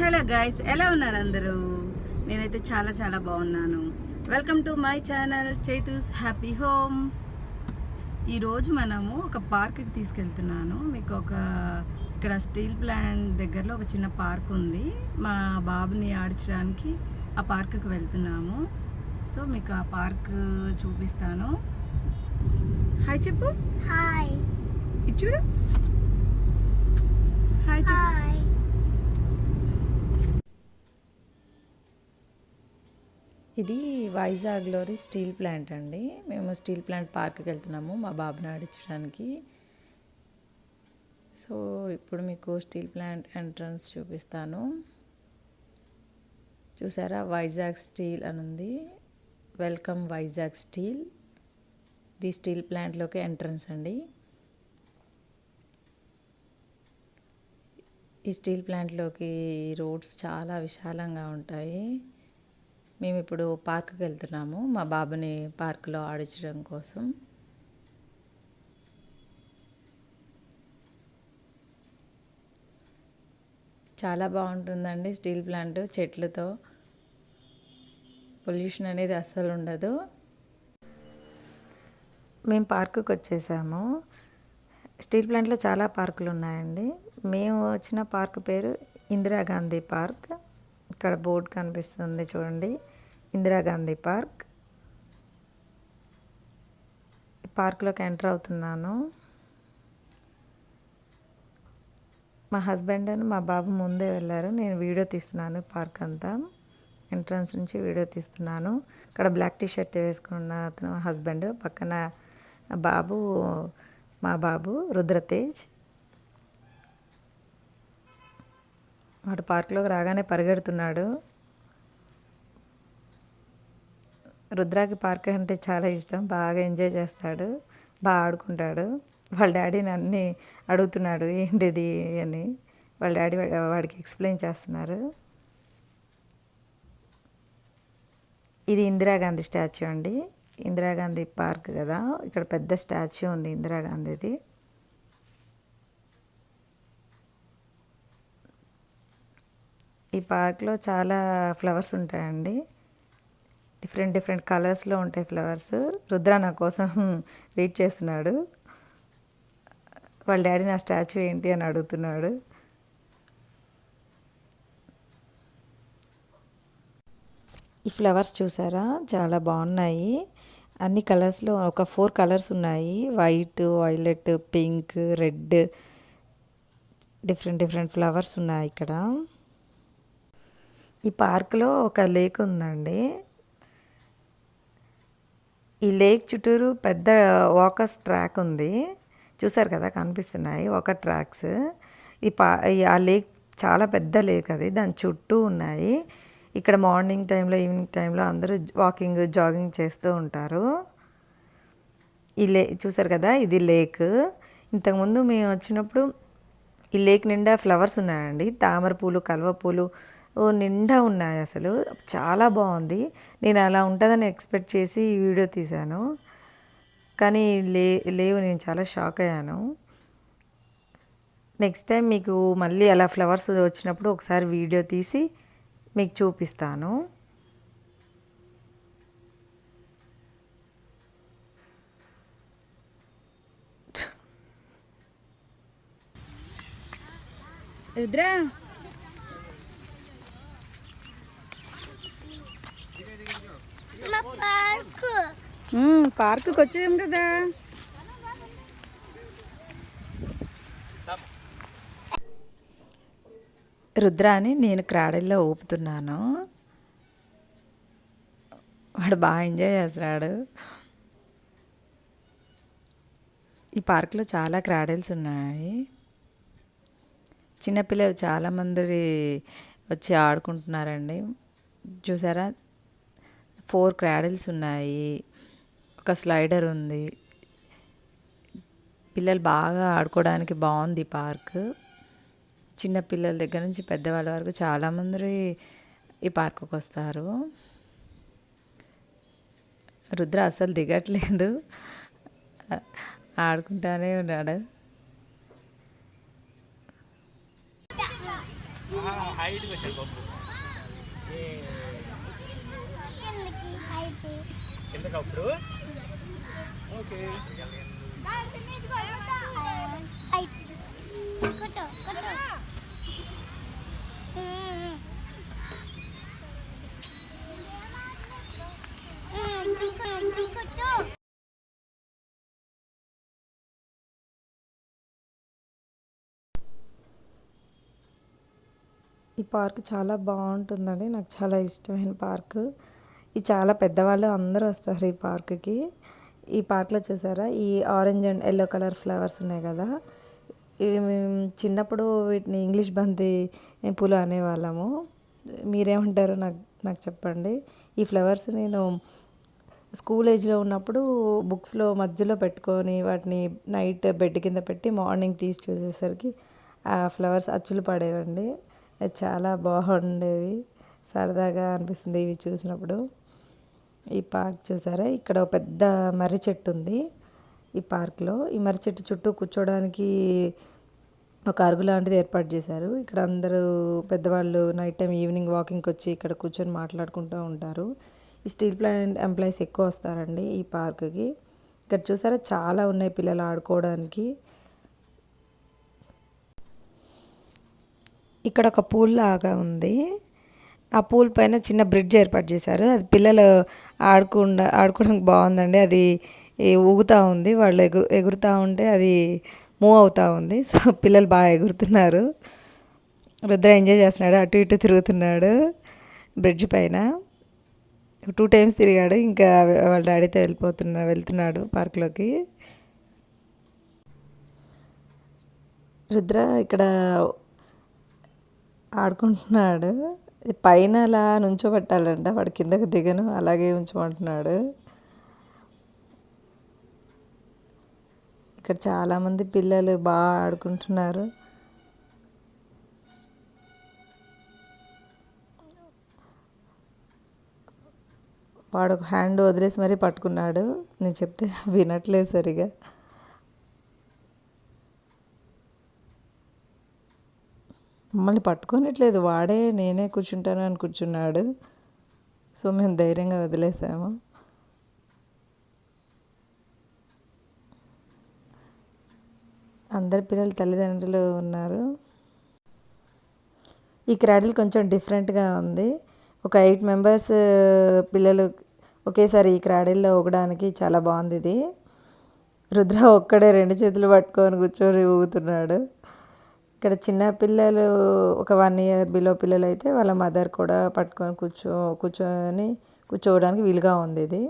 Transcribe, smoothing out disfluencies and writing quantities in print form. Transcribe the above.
Hello guys, ఎలా ఉన్నారు అందరూ? నేనైతే చాలా చాలా బాగున్నాను. Welcome to my channel Chaitu's happy home. ఈరోజు మనము ఒక పార్క్కి తీసుకెళ్తున్నాను. మీకు ఇక్కడ స్టీల్ ప్లాంట్ దగ్గరలో ఒక చిన్న పార్క్ ఉంది. మా బాబుని ఆడించడానికి ఆ పార్క్కి వెళ్తున్నాము. సో మీకు ఆ పార్క్ చూపిస్తాను. హాయ్ చెప్పు. హాయ్. ఇది చూడు. హాయ్ చెప్పు. ఇది వైజాగ్లోని స్టీల్ ప్లాంట్ అండి. మేము స్టీల్ ప్లాంట్ పార్క్కి వెళ్తున్నాము మా బాబుని ఆడించడానికి. సో ఇప్పుడు మీకు స్టీల్ ప్లాంట్ ఎంట్రన్స్ చూపిస్తాను. చూసారా, వైజాగ్ స్టీల్ అని ఉంది. Welcome Vizag steel. ఇది స్టీల్ ప్లాంట్లోకి ఎంట్రన్స్ అండి. ఈ స్టీల్ ప్లాంట్లోకి రోడ్స్ చాలా విశాలంగా ఉంటాయి. మేము ఇప్పుడు పార్క్కి వెళ్తున్నాము మా బాబుని పార్కులో ఆడించడం కోసం. చాలా బాగుంటుందండి స్టీల్ ప్లాంట్. చెట్లతో పొల్యూషన్ అనేది అస్సలు ఉండదు. మేము పార్కుకి వచ్చేసాము. స్టీల్ ప్లాంట్లో చాలా పార్కులు ఉన్నాయండి. మేము వచ్చిన పార్క్ పేరు ఇందిరాగాంధీ పార్క్. ఇక్కడ బోర్డు కనిపిస్తుంది చూడండి, ఇందిరాగాంధీ పార్క్. పార్క్లోకి ఎంటర్ అవుతున్నాను. మా హస్బెండ్ అని మా బాబు ముందే వెళ్ళారు. నేను వీడియో తీస్తున్నాను. పార్క్ అంతా ఎంట్రన్స్ నుంచి వీడియో తీస్తున్నాను. ఇక్కడ బ్లాక్ టీ షర్ట్ వేసుకున్న అతను మా హస్బెండ్, పక్కన బాబు మా బాబు రుద్రతేజ్. వాడు పార్క్లోకి రాగానే పరిగెడుతున్నాడు. రుద్రాకి పార్క్ అంటే చాలా ఇష్టం. బాగా ఎంజాయ్ చేస్తాడు, బాగా ఆడుకుంటాడు. వాళ్ళ డాడీని అన్నీ అడుగుతున్నాడు ఏంటిది అని. వాళ్ళ డాడీ వాడికి ఎక్స్ప్లెయిన్ చేస్తున్నారు. ఇది ఇందిరాగాంధీ స్టాచ్యూ అండి. ఇందిరాగాంధీ పార్క్ కదా, ఇక్కడ పెద్ద స్టాచ్యూ ఉంది ఇందిరాగాంధీది. ఈ పార్క్లో చాలా ఫ్లవర్స్ ఉంటాయండి. డిఫరెంట్ డిఫరెంట్ కలర్స్లో ఉంటాయి ఫ్లవర్స్. రుద్ర నా కోసం వెయిట్ చేస్తున్నాడు. వాళ్ళ డాడీ నా స్టాచ్యూ ఏంటి అని అడుగుతున్నాడు. ఈ ఫ్లవర్స్ చూసారా, చాలా బాగున్నాయి. అన్ని కలర్స్లో ఒక 4 కలర్స్ ఉన్నాయి. White, violet, pink, red, different different flowers ఉన్నాయి ఇక్కడ. ఈ పార్క్లో ఒక లేక్ ఉందండి. ఈ లేక్ చుట్టూరు పెద్ద వాకర్స్ ట్రాక్ ఉంది. చూసారు కదా, కనిపిస్తున్నాయి వాకర్ ట్రాక్స్. ఆ లేక్ చాలా పెద్ద లేక్ అది. దాని చుట్టూ ఉన్నాయి. ఇక్కడ మార్నింగ్ టైంలో, ఈవినింగ్ టైంలో అందరూ వాకింగ్, జాగింగ్ చేస్తూ ఉంటారు. చూసారు కదా, ఇది లేక్. ఇంతకుముందు మేము వచ్చినప్పుడు ఈ లేక్ నిండా ఫ్లవర్స్ ఉన్నాయండి. తామర పూలు, కలువ పూలు నిండా ఉన్నాయి. అసలు చాలా బాగుంది. నేను అలా ఉంటుందని ఎక్స్పెక్ట్ చేసి ఈ వీడియో తీశాను, కానీ లేవు. నేను చాలా షాక్ అయ్యాను. నెక్స్ట్ టైం మీకు మళ్ళీ అలా ఫ్లవర్స్ వచ్చినప్పుడు ఒకసారి వీడియో తీసి మీకు చూపిస్తాను. రుద్ర, పార్కుకి వచ్చేదాం కదా. రుద్రాని నేను క్రాడల్లో ఊపుతున్నాను. వాడు బాగా ఎంజాయ్ చేస్తున్నాడు. ఈ పార్క్లో చాలా క్రాడల్స్ ఉన్నాయి. చిన్నపిల్లలు చాలామంది వచ్చి ఆడుకుంటున్నారండి. చూసారా, 4 క్రాడల్స్ ఉన్నాయి. ఒక స్లైడర్ ఉంది. పిల్లలు బాగా ఆడుకోవడానికి బాగుంది పార్క్. చిన్న పిల్లల దగ్గర నుంచి పెద్దవాళ్ళ వరకు చాలామంది ఈ పార్కుకి వస్తారు. రుద్ర అసలు దిగట్లేదు, ఆడుకుంటానే ఉన్నాడు. హైట్కి వచ్చాడు బొబ్బు కిందకి అప్పుడు ఓకే కూర్చో కూర్చో కూర్చో. ఈ పార్క్ చాలా బాగుంటుందండి, నాకు చాలా ఇష్టమైన పార్క్. ఇది చాలా పెద్దవాళ్ళు అందరూ వస్తారు ఈ పార్క్కి. ఈ పార్క్లో చూసారా ఈ orange and yellow colour flowers ఉన్నాయి కదా, ఇవి మేము చిన్నప్పుడు వీటిని ఇంగ్లీష్ బంతి పూలు అనేవాళ్ళము. మీరేమంటారో నాకు నాకు చెప్పండి. ఈ ఫ్లవర్స్ నేను స్కూల్ ఏజ్లో ఉన్నప్పుడు బుక్స్లో మధ్యలో పెట్టుకొని వాటిని నైట్ బెడ్ కింద పెట్టి మార్నింగ్ తీసి చూసేసరికి ఆ ఫ్లవర్స్ అచ్చులు పడేవండి. అది చాలా బాగుండేవి, సరదాగా అనిపిస్తుంది ఇవి చూసినప్పుడు. ఈ పార్క్ చూసారా, ఇక్కడ ఒక పెద్ద మర్రి చెట్టు ఉంది ఈ పార్క్లో. ఈ మర్రి చెట్టు చుట్టూ కూర్చోడానికి ఒక అరుగు లాంటిది ఏర్పాటు చేశారు. ఇక్కడ అందరూ పెద్దవాళ్ళు నైట్ టైం ఈవినింగ్ వాకింగ్కి వచ్చి ఇక్కడ కూర్చొని మాట్లాడుకుంటూ ఉంటారు. ఈ స్టీల్ ప్లాంట్ ఎంప్లాయీస్ ఎక్కువ వస్తారండి ఈ పార్క్కి. ఇక్కడ చూసారా చాలా ఉన్నాయి పిల్లలు ఆడుకోవడానికి. ఇక్కడ ఒక పూల్ లాగా ఉంది, ఆ పూల్ పైన చిన్న బ్రిడ్జ్ ఏర్పాటు చేశారు. అది పిల్లలు ఆడుకోవడానికి బాగుందండి. అది ఊగుతూ ఉంది, వాళ్ళు ఎగురుతూ ఉంటే అది మూవ్ అవుతూ ఉంది. సో పిల్లలు బాగా ఎగురుతున్నారు. రుద్ర ఎంజాయ్ చేస్తున్నాడు, అటు ఇటు తిరుగుతున్నాడు బ్రిడ్జ్ పైన. 2 times తిరిగాడు, ఇంకా వాళ్ళ డాడీతో వెళ్తున్నాడు పార్క్లోకి. రుద్ర ఇక్కడ ఆడుకుంటున్నాడు. పైన అలా నుంచోబెట్టాలంట, వాడు కిందకు దిగను, అలాగే ఉంచమంటున్నాడు. ఇక్కడ చాలామంది పిల్లలు బాగా ఆడుకుంటున్నారు. వాడు ఒక హ్యాండ్ వదిలేసి మరీ పట్టుకున్నాడు, నేను చెప్తే వినట్లేదు సరిగా. మమ్మల్ని పట్టుకోనట్లేదు, వాడే నేనే కూర్చుంటాను అని కూర్చున్నాడు. సో మేము ధైర్యంగా వదిలేసాము. అందరి పిల్లలు తల్లిదండ్రులు ఉన్నారు. ఈ క్రాడిల్ కొంచెం డిఫరెంట్గా ఉంది. ఒక 8 members పిల్లలు ఒకేసారి ఈ క్రాడిల్లో ఊగడానికి చాలా బాగుంది ఇది. రుద్ర ఒక్కడే 2 చేతులు పట్టుకొని కూర్చొని ఊగుతున్నాడు. ఇక్కడ చిన్న పిల్లలు ఒక 1 year బిలో పిల్లలు అయితే వాళ్ళ మదర్ కూడా పట్టుకొని కూర్చోవడానికి వీలుగా ఉంది ఇది.